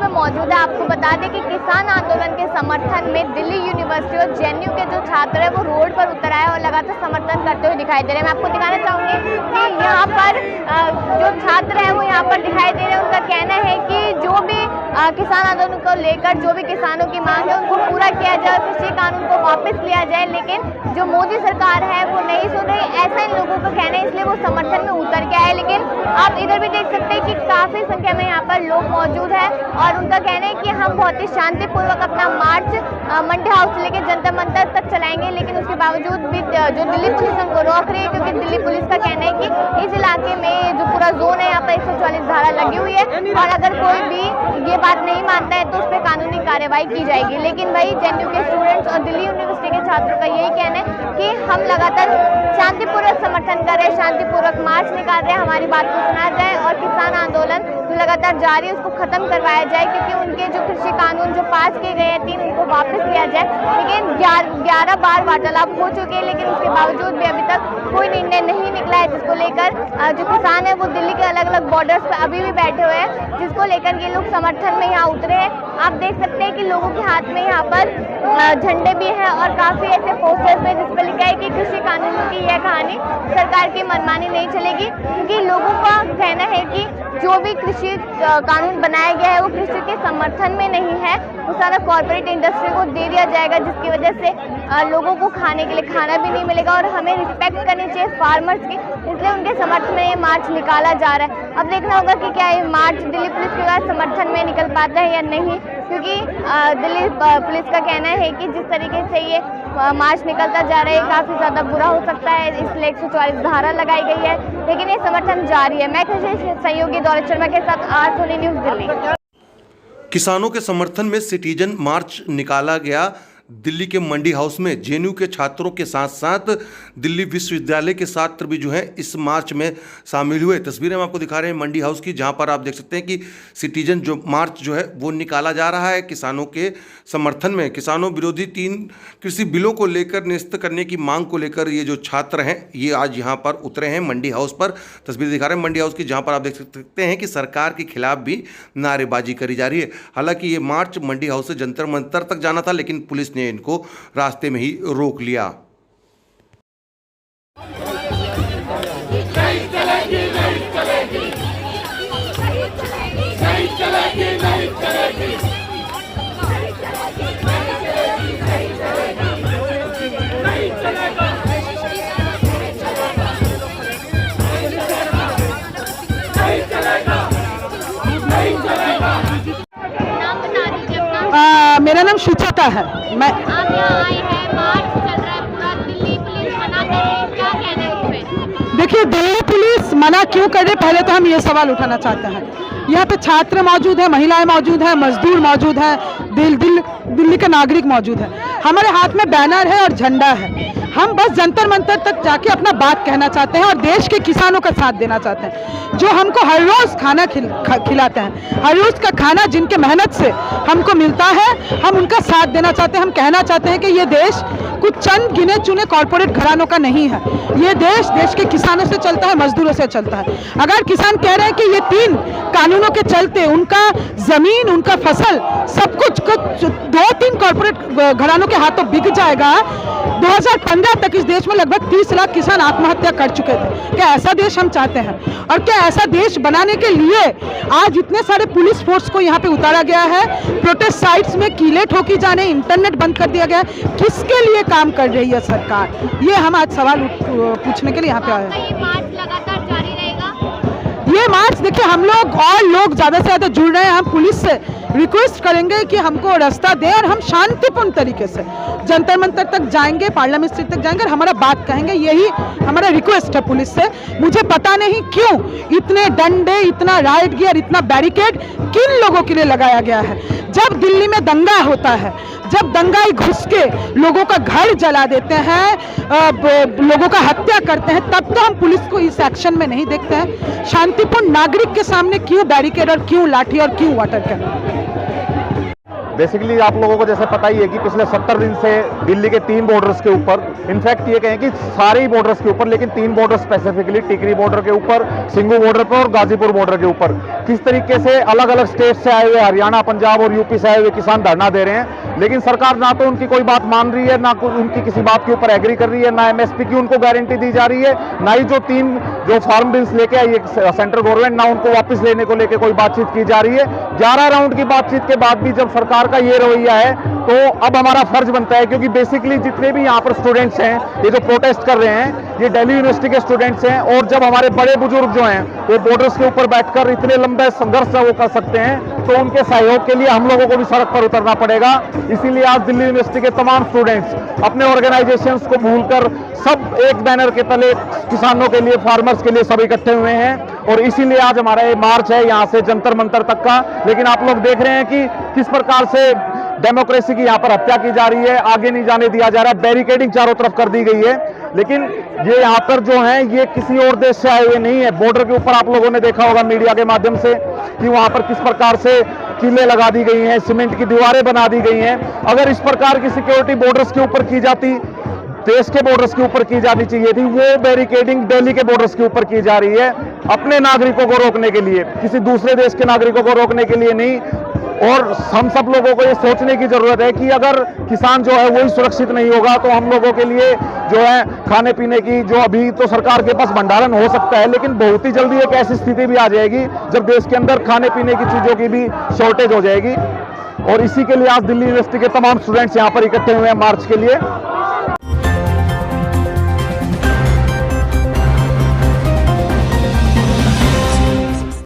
में मौजूद है। आपको बता दें कि किसान आंदोलन के समर्थन में दिल्ली यूनिवर्सिटी और जेएनयू के जो छात्र हैं वो रोड पर उतर आए और लगातार समर्थन करते हुए दिखाई दे रहे हैं। मैं आपको दिखाना चाहूँगी कि यहाँ पर जो छात्र हैं वो यहाँ पर दिखाई दे रहे हैं। उनका कहना है कि जो भी किसान आंदोलन को लेकर जो भी किसानों की मांग है उनको पूरा किया जाए, कृषि कानून को वापस लिया जाए, लेकिन जो मोदी सरकार है वो नहीं सुन रही, ऐसा इन लोगों का कहना है, इसलिए वो समर्थन में उतर के आए। लेकिन आप इधर भी देख सकते हैं कि काफी संख्या में यहाँ पर लोग मौजूद है और उनका कहना है कि हम बहुत ही शांतिपूर्वक अपना मार्च मंडी हाउस से लेकर जंतर मंतर तक चलाएंगे, लेकिन उसके बावजूद भी जो दिल्ली पुलिस उनको रोक रही है, क्योंकि दिल्ली पुलिस का कहना है कि इस इलाके में जो पूरा जोन है यहाँ पर 144 धारा लगी हुई है और अगर कोई भी ये बात नहीं मानता है तो उस पर कानूनी कार्रवाई की जाएगी। लेकिन वही जेएनयू के स्टूडेंट्स और दिल्ली यूनिवर्सिटी के छात्रों का यही कहना है कि हम लगातार शांतिपूर्वक समर्थन कर रहे हैं, शांतिपूर्वक मार्च निकाल रहे हैं, हमारी बात को सुना जाए और किसान आंदोलन जो लगातार जारी है उसको खत्म करवाया जाए, क्योंकि उनके जो कृषि कानून जो पास किए गए हैं 3 उनको वापस लिया जाए। लेकिन 11 बार वार्तालाप हो चुके हैं, लेकिन उसके बावजूद भी अभी तक कोई निर्णय नहीं निकला है, जिसको लेकर जो किसान है वो दिल्ली के अलग अलग बॉर्डर्स पर अभी भी बैठे हुए हैं, जिसको लेकर ये लोग समर्थन में यहाँ उतरे हैं। आप देख सकते हैं कि लोगों के हाथ में यहाँ पर झंडे भी हैं और काफी ऐसे पोस्टर्स पे जिस पर लिखा है कि कृषि कानूनों की यह कहानी सरकार की मनमानी नहीं चलेगी, क्योंकि लोगों का कहना है कि जो भी कृषि कानून बनाया गया है वो कृषि के समर्थन में नहीं है, वो सारा कॉर्पोरेट इंडस्ट्री को दे दिया जाएगा, जिसकी वजह से लोगों को खाने के लिए खाना भी नहीं मिलेगा और हमें रिस्पेक्ट करनी चाहिए फार्मर्स की, इसलिए उनके समर्थन में ये मार्च निकाला जा रहा है। अब देखना होगा कि क्या ये मार्च दिल्ली पुलिस के समर्थन में निकल पाता है या नहीं, क्योंकि दिल्ली पुलिस का कहना है कि जिस तरीके से ये मार्च निकलता जा रहा है काफ़ी ज़्यादा बुरा हो सकता है, इसलिए 144 धारा लगाई गई है, लेकिन ये समर्थन जारी है। मैं सहयोगी दौलत शर्मा के साथ आज न्यूज़ दिल्ली। किसानों के समर्थन में सिटीजन मार्च निकाला गया। दिल्ली के मंडी हाउस में जेएनयू के छात्रों के साथ साथ दिल्ली विश्वविद्यालय के छात्र भी जो है इस मार्च में शामिल हुए। तस्वीरें हम आपको दिखा रहे हैं मंडी हाउस की, जहां पर आप देख सकते हैं कि सिटीजन जो मार्च जो है वो निकाला जा रहा है किसानों के समर्थन में। किसानों विरोधी 3 कृषि बिलों को लेकर निरस्त करने की मांग को लेकर ये जो छात्र हैं ये आज यहाँ पर उतरे हैं मंडी हाउस पर। तस्वीर दिखा रहे हैं मंडी हाउस की, जहाँ पर आप देख सकते हैं कि सरकार के खिलाफ भी नारेबाजी करी जा रही है। हालांकि ये मार्च मंडी हाउस से जंतर मंतर तक जाना था, लेकिन पुलिस ने इनको रास्ते में ही रोक लिया। नहीं चलेगी, नहीं चलेगी, नहीं चलेगी, नहीं चलेगी, नहीं चलेगा, नहीं चलेगा, नहीं चलेगा। नाम बता दीजिए अपना। मेरा नाम सुजाता है। मैं आप यहाँ आए हैं, मार्च चल रहा है पूरा, दिल्ली पुलिस मना कर रही है, क्या कहना है इसमें? देखिए, दिल्ली पुलिस मना क्यों कर रही है, पहले तो हम ये सवाल उठाना चाहते हैं। यहाँ पे छात्र मौजूद है, महिलाएं मौजूद हैं, मजदूर मौजूद हैं, दिल्ली के नागरिक मौजूद है। हमारे हाथ में बैनर है और झंडा है। हम बस जंतर मंतर तक जाके अपना बात कहना चाहते हैं और देश के किसानों का साथ देना चाहते हैं, जो हमको हर रोज खाना खिलाते हैं। हर रोज का खाना जिनके मेहनत से हमको मिलता है, हम उनका साथ देना चाहते हैं। हम कहना चाहते हैं कि ये देश कुछ चंद गिने चुने कॉर्पोरेट घरानों का नहीं है। ये देश के किसानों से चलता है, मजदूरों से चलता है। अगर किसान कह रहे हैं कि ये 3 कानूनों के चलते उनका जमीन, उनका फसल, सब कुछ 2-3 कॉर्पोरेट घरानों के हाथों बिक जाएगा। 2015 तक इस देश में लगभग 30 लाख किसान आत्महत्या कर चुके थे। क्या ऐसा देश हम चाहते हैं? और क्या ऐसा देश बनाने के लिए आज इतने सारे पुलिस फोर्स को यहाँ पे उतारा गया है, प्रोटेस्ट साइट्स में कीले ठोकी जाने, इंटरनेट बंद कर दिया गया है? किसके लिए काम कर रही है सरकार? ये हम आज सवाल पूछने के लिए यहाँ पे आए हैं। ये मार्च लगातार जारी रहेगा? ये मार्च देखिए, हम लोग और लोग ज़्यादा से ज़्यादा जुड़ रहे हैं। हम पुलिस से रिक्वेस्ट करेंगे कि हमको रास्ता दें और हम शांतिपूर्ण तरीके से जंतर मंतर तक जाएंगे, पार्लियामेंट स्ट्रीट तक जाएंगे और हमारा बात कहेंगे। यही हमारा रिक्वेस्ट है पुलिस से। मुझे पता नहीं क्यों इतने डंडे, इतना राइट गियर, इतना बैरिकेड किन लोगों के लिए लगाया गया है। जब दिल्ली में दंगा होता है, जब दंगाई घुस के लोगों का घर जला देते हैं, लोगों का हत्या करते हैं, तब तो हम पुलिस को इस एक्शन में नहीं देखते हैं। शांतिपूर्ण नागरिक के सामने क्यों बैरिकेड और क्यों लाठी और क्यों वाटर कैन? बेसिकली आप लोगों को जैसे पता ही है कि पिछले 70 दिन से दिल्ली के 3 बॉर्डर्स के ऊपर, इनफैक्ट ये कहें कि सारे ही बॉर्डर्स के ऊपर, लेकिन 3 बॉर्डर स्पेसिफिकली, टिकरी बॉर्डर के ऊपर, सिंगू बॉर्डर पर और गाजीपुर बॉर्डर के ऊपर किस तरीके से अलग अलग स्टेट से आए हुए, हरियाणा, पंजाब और यूपी से आए हुए किसान धरना दे रहे हैं, लेकिन सरकार ना तो उनकी कोई बात मान रही है, ना उनकी किसी बात के ऊपर एग्री कर रही है, ना एमएसपी की उनको गारंटी दी जा रही है, ना ही जो फार्म बिल्स लेके आई है सेंट्रल गवर्नमेंट, ना उनको वापस लेने को लेके कोई बातचीत की जा रही है। 11 राउंड की बातचीत के बाद भी जब सरकार का ये रवैया है, तो अब हमारा फर्ज बनता है, क्योंकि बेसिकली जितने भी यहाँ पर स्टूडेंट्स हैं, ये जो प्रोटेस्ट कर रहे हैं, ये दिल्ली यूनिवर्सिटी के स्टूडेंट्स हैं, और जब हमारे बड़े बुजुर्ग जो हैं वो बॉर्डर्स के ऊपर बैठकर इतने लंबे संघर्ष वो कर सकते हैं, तो उनके सहयोग के लिए हम लोगों को भी सड़क पर उतरना पड़ेगा। इसीलिए आज दिल्ली यूनिवर्सिटी के तमाम स्टूडेंट्स अपने ऑर्गेनाइजेशंस को भूलकर सब एक बैनर के तले किसानों के लिए, फार्मर्स के लिए सब इकट्ठे हुए हैं, और इसीलिए आज हमारा ये मार्च है यहाँ से जंतर मंतर तक का। लेकिन आप लोग देख रहे हैं कि किस प्रकार से डेमोक्रेसी की यहाँ पर हत्या की जा रही है, आगे नहीं जाने दिया जा रहा, बैरिकेडिंग चारों तरफ कर दी गई है। लेकिन ये यहाँ पर जो है ये किसी और देश से आए हुए नहीं है। बॉर्डर के ऊपर आप लोगों ने देखा होगा मीडिया के माध्यम से कि वहाँ पर किस प्रकार से किले लगा दी गई हैं, सीमेंट की दीवारें बना दी गई हैं। अगर इस प्रकार की सिक्योरिटी बॉर्डर्स के ऊपर की जाती, देश के बॉर्डर्स के ऊपर की जानी चाहिए थी, वो बैरिकेडिंग दिल्ली के बॉर्डर्स के ऊपर की जा रही है अपने नागरिकों को रोकने के लिए, किसी दूसरे देश के नागरिकों को रोकने के लिए नहीं। और हम सब लोगों को ये सोचने की जरूरत है कि अगर किसान जो है वही सुरक्षित नहीं होगा, तो हम लोगों के लिए जो है खाने पीने की, जो अभी तो सरकार के पास भंडारण हो सकता है, लेकिन बहुत ही जल्दी एक ऐसी स्थिति भी आ जाएगी जब देश के अंदर खाने पीने की चीजों की भी शॉर्टेज हो जाएगी। और इसी के लिए आज दिल्ली यूनिवर्सिटी के तमाम स्टूडेंट्स यहाँ पर इकट्ठे हुए हैं मार्च के लिए।